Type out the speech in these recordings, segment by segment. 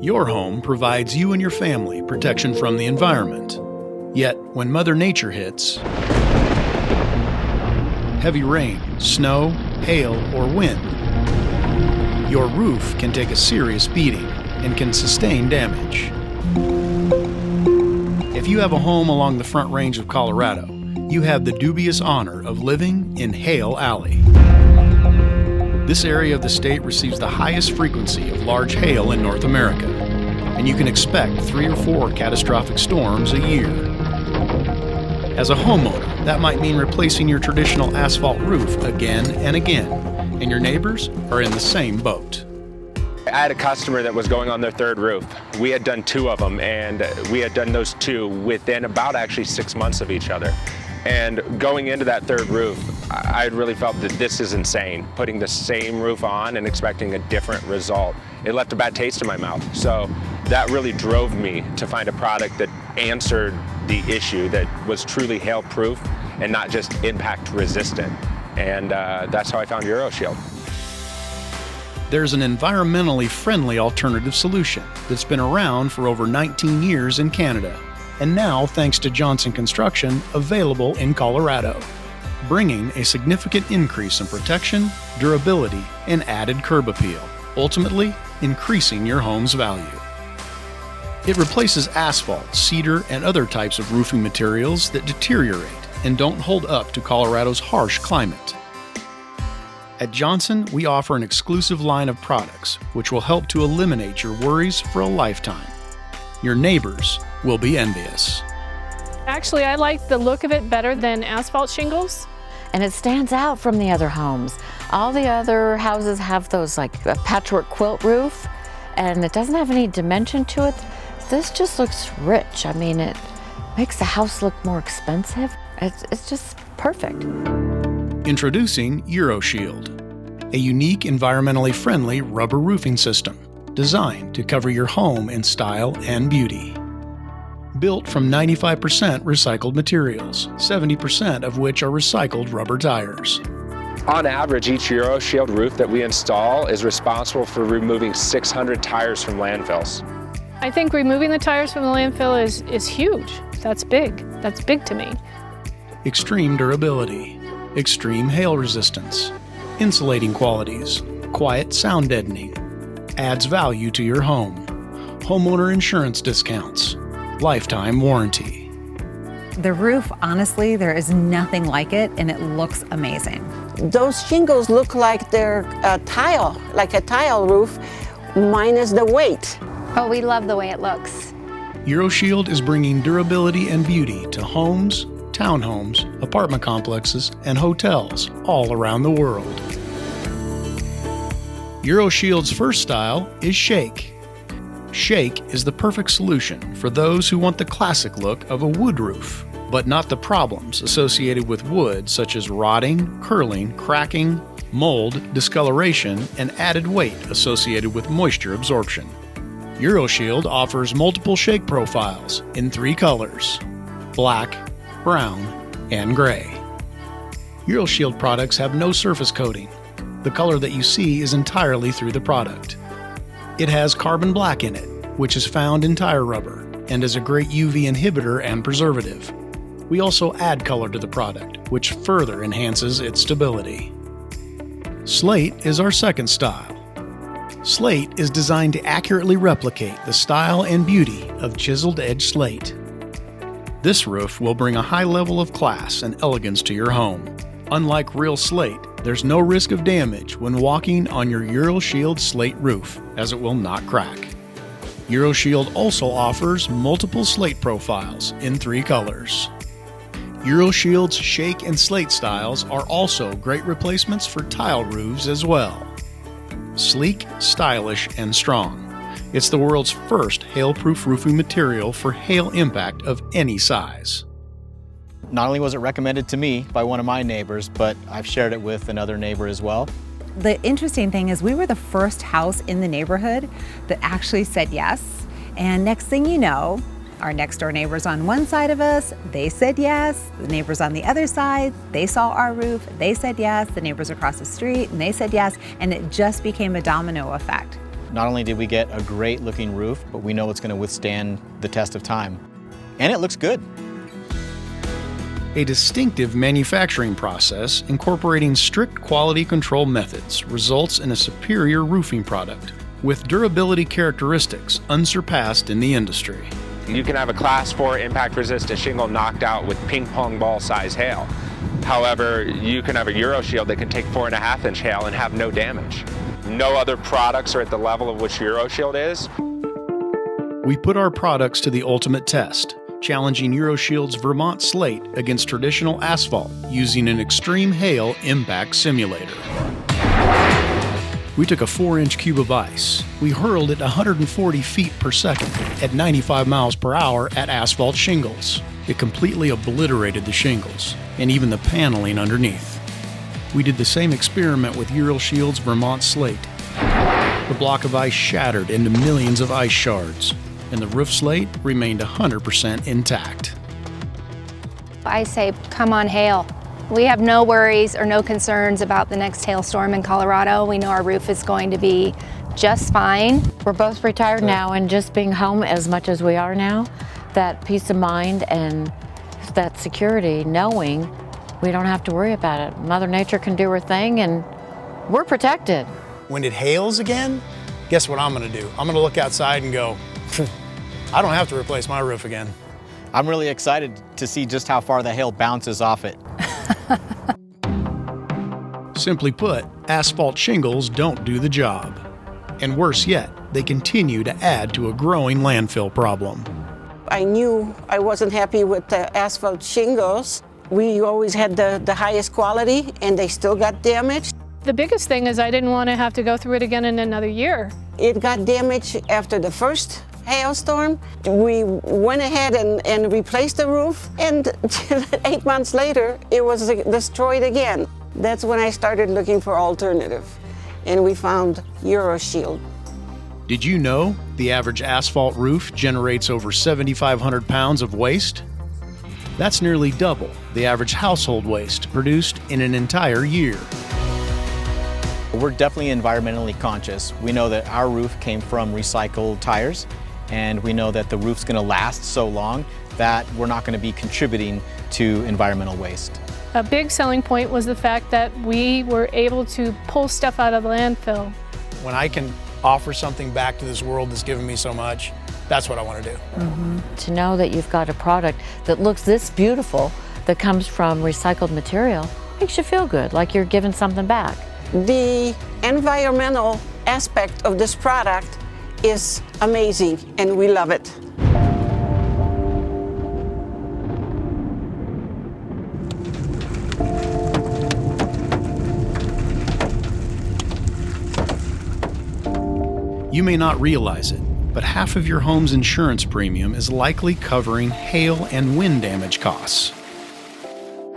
Your home provides you and your family protection from the environment. Yet, when Mother Nature hits, heavy rain, snow, hail, or wind, your roof can take a serious beating and can sustain damage. If you have a home along the Front Range of Colorado, you have the dubious honor of living in Hail Alley. This area of the state receives the highest frequency of large hail in North America, and you can expect 3 or 4 catastrophic storms a year. As a homeowner, that might mean replacing your traditional asphalt roof again and again, and your neighbors are in the same boat. I had a customer that was going on their 3rd roof. We had done 2 of them, and we had done those 2 within about actually 6 months of each other. And going into that 3rd roof, I really felt that this is insane, putting the same roof on and expecting a different result. It left a bad taste in my mouth. So that really drove me to find a product that answered the issue, that was truly hail-proof and not just impact resistant. And that's how I found Euroshield. There's an environmentally friendly alternative solution that's been around for over 19 years in Canada, and now, thanks to Johnson Construction, available in Colorado, bringing a significant increase in protection, durability, and added curb appeal, ultimately increasing your home's value. It replaces asphalt, cedar, and other types of roofing materials that deteriorate and don't hold up to Colorado's harsh climate. At Johnson, we offer an exclusive line of products which will help to eliminate your worries for a lifetime. Your neighbors will be envious. Actually, I like the look of it better than asphalt shingles. And it stands out from the other homes. All the other houses have those like a patchwork quilt roof, and it doesn't have any dimension to it. This just looks rich. I mean, it makes the house look more expensive. It's just perfect. Introducing Euroshield, a unique environmentally friendly rubber roofing system designed to cover your home in style and beauty. Built from 95% recycled materials, 70% of which are recycled rubber tires. On average, each Euroshield roof that we install is responsible for removing 600 tires from landfills. I think removing the tires from the landfill is huge. That's big. That's big to me. Extreme durability, extreme hail resistance, insulating qualities, quiet sound deadening, adds value to your home, homeowner insurance discounts, lifetime warranty. The roof, honestly, there is nothing like it, and it looks amazing. Those shingles look like they're a tile roof, minus the weight. Oh, we love the way it looks. Euroshield is bringing durability and beauty to homes, townhomes, apartment complexes, and hotels all around the world. Euroshield's first style is Shake. Shake is the perfect solution for those who want the classic look of a wood roof, but not the problems associated with wood such as rotting, curling, cracking, mold, discoloration, and added weight associated with moisture absorption. Euroshield offers multiple shake profiles in 3 colors: black, brown, and gray. Euroshield products have no surface coating. The color that you see is entirely through the product. It has carbon black in it, which is found in tire rubber and is a great UV inhibitor and preservative. We also add color to the product, which further enhances its stability. Slate is our second style. Slate is designed to accurately replicate the style and beauty of chiseled edge slate. This roof will bring a high level of class and elegance to your home. Unlike real slate, there's no risk of damage when walking on your Euroshield slate roof, as it will not crack. Euroshield also offers multiple slate profiles in 3 colors. Euroshield's Shake and Slate styles are also great replacements for tile roofs as well. Sleek, stylish, and strong. It's the world's first hail-proof roofing material for hail impact of any size. Not only was it recommended to me by one of my neighbors, but I've shared it with another neighbor as well. The interesting thing is we were the first house in the neighborhood that actually said yes. And next thing you know, our next door neighbors on one side of us, they said yes. The neighbors on the other side, they saw our roof, they said yes. The neighbors across the street, and they said yes. And it just became a domino effect. Not only did we get a great looking roof, but we know it's going to withstand the test of time. And it looks good. A distinctive manufacturing process incorporating strict quality control methods results in a superior roofing product with durability characteristics unsurpassed in the industry. You can have a Class 4 impact-resistant shingle knocked out with ping-pong ball size hail. However, you can have a Euroshield that can take 4.5-inch hail and have no damage. No other products are at the level of which Euroshield is. We put our products to the ultimate test, challenging Euroshield's Vermont slate against traditional asphalt using an extreme hail impact simulator. We took a 4-inch cube of ice. We hurled it 140 feet per second at 95 miles per hour at asphalt shingles. It completely obliterated the shingles and even the paneling underneath. We did the same experiment with Euroshield's Vermont slate. The block of ice shattered into millions of ice shards, and the roof slate remained 100% intact. I say, come on, hail. We have no worries or no concerns about the next hailstorm in Colorado. We know our roof is going to be just fine. We're both retired now, and just being home as much as we are now, that peace of mind and that security, knowing we don't have to worry about it. Mother Nature can do her thing, and we're protected. When it hails again, guess what I'm gonna do? I'm gonna look outside and go, I don't have to replace my roof again. I'm really excited to see just how far the hail bounces off it. Simply put, asphalt shingles don't do the job. And worse yet, they continue to add to a growing landfill problem. I knew I wasn't happy with the asphalt shingles. We always had the highest quality, and they still got damaged. The biggest thing is I didn't want to have to go through it again in another year. It got damaged after the first hailstorm. We went ahead and replaced the roof, and 8 months later, it was destroyed again. That's when I started looking for alternative, and we found Euroshield. Did you know the average asphalt roof generates over 7,500 pounds of waste? That's nearly double the average household waste produced in an entire year. We're definitely environmentally conscious. We know that our roof came from recycled tires, and we know that the roof's going to last so long that we're not going to be contributing to environmental waste. A big selling point was the fact that we were able to pull stuff out of the landfill. When I can offer something back to this world that's given me so much, that's what I want to do. To know that you've got a product that looks this beautiful, that comes from recycled material, makes you feel good, like you're giving something back. The environmental aspect of this product is amazing, and we love it. You may not realize it, but half of your home's insurance premium is likely covering hail and wind damage costs.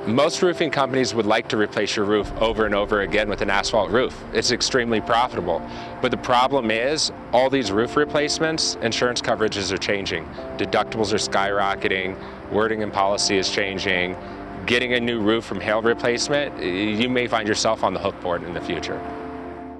Most roofing companies would like to replace your roof over and over again with an asphalt roof. It's extremely profitable. But the problem is, all these roof replacements, insurance coverages are changing. Deductibles are skyrocketing, wording and policy is changing. Getting a new roof from hail replacement, you may find yourself on the hook for it in the future.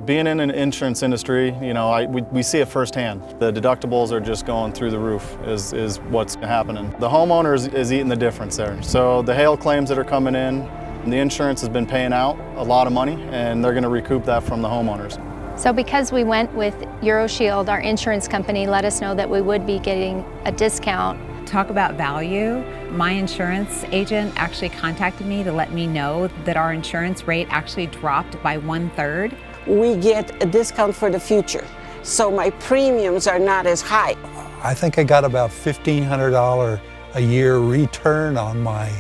Being in an insurance industry, you know, we see it firsthand. The deductibles are just going through the roof is what's happening. The homeowner is eating the difference there. So the hail claims that are coming in, the insurance has been paying out a lot of money, and they're going to recoup that from the homeowners. So because we went with Euroshield, our insurance company let us know that we would be getting a discount. Talk about value. My insurance agent actually contacted me to let me know that our insurance rate actually dropped by 1/3. We get a discount for the future, so my premiums are not as high. I think I got about $1,500 a year return on my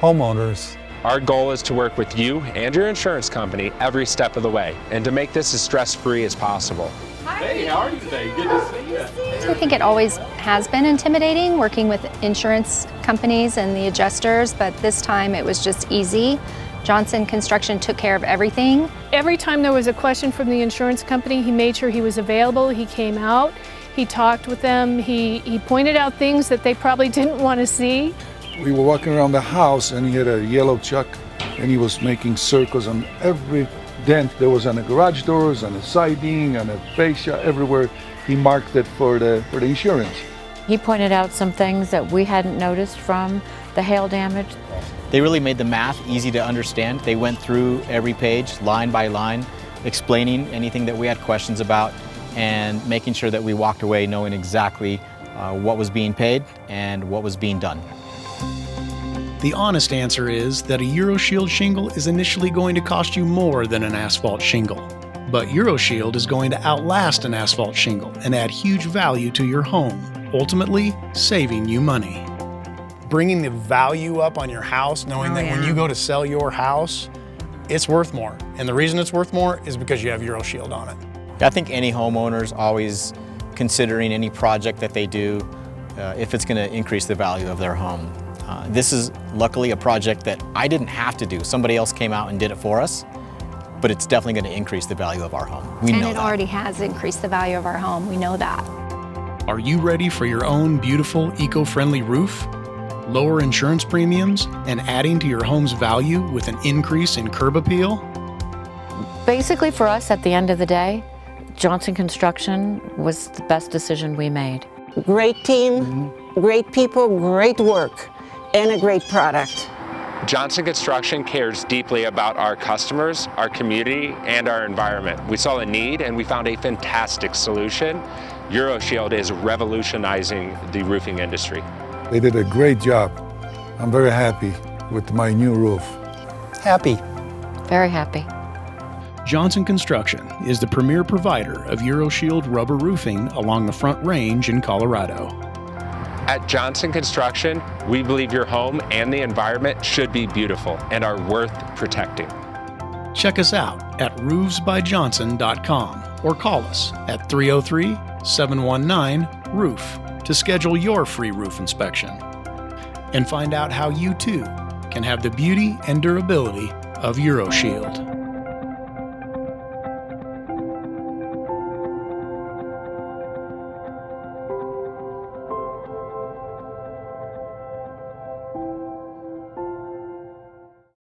homeowners. Our goal is to work with you and your insurance company every step of the way, and to make this as stress-free as possible. Hey, how are you today? Good to see you. I think it always has been intimidating working with insurance companies and the adjusters, but this time it was just easy. Johnson Construction took care of everything. Every time there was a question from the insurance company, he made sure he was available. He came out, he talked with them, he pointed out things that they probably didn't want to see. We were walking around the house, and he had a yellow truck, and he was making circles on every dent there was on the garage doors, on the siding, on the fascia, everywhere. He marked it for the insurance. He pointed out some things that we hadn't noticed from the hail damage. They really made the math easy to understand. They went through every page, line by line, explaining anything that we had questions about and making sure that we walked away knowing exactly what was being paid and what was being done. The honest answer is that a Euroshield shingle is initially going to cost you more than an asphalt shingle. But Euroshield is going to outlast an asphalt shingle and add huge value to your home, ultimately saving you money. Bringing the value up on your house, knowing that when you go to sell your house, it's worth more. And the reason it's worth more is because you have Euroshield on it. I think any homeowner's always considering any project that they do if it's going to increase the value of their home. This is luckily a project that I didn't have to do. Somebody else came out and did it for us, but it's definitely going to increase the value of our home. We know that. And it already has increased the value of our home. We know that. Are you ready for your own beautiful, eco-friendly roof? Lower insurance premiums and adding to your home's value with an increase in curb appeal? Basically for us, at the end of the day, Johnson Construction was the best decision we made. Great team, great people, great work, and a great product. Johnson Construction cares deeply about our customers, our community, and our environment. We saw a need and we found a fantastic solution. Euroshield is revolutionizing the roofing industry. They did a great job. I'm very happy with my new roof. Happy. Very happy. Johnson Construction is the premier provider of Euroshield rubber roofing along the Front Range in Colorado. At Johnson Construction, we believe your home and the environment should be beautiful and are worth protecting. Check us out at roofsbyjohnson.com or call us at 303-719-ROOF to schedule your free roof inspection. And find out how you too can have the beauty and durability of Euroshield.